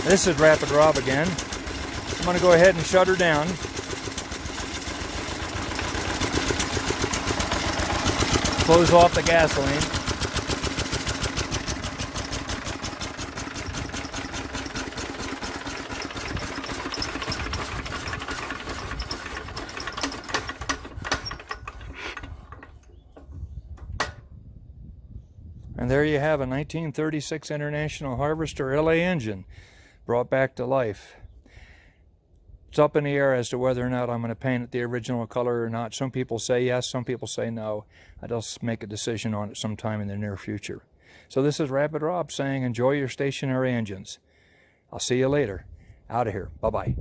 This is Rapid Rob again. I'm going to go ahead and shut her down. Close off the gasoline. And there you have a 1936 International Harvester LA engine brought back to life. It's up in the air as to whether or not I'm going to paint it the original color or not. Some people say yes, some people say no. I'll make a decision on it sometime in the near future. So this is Rapid Rob saying enjoy your stationary engines. I'll see you later. Out of here. Bye-bye.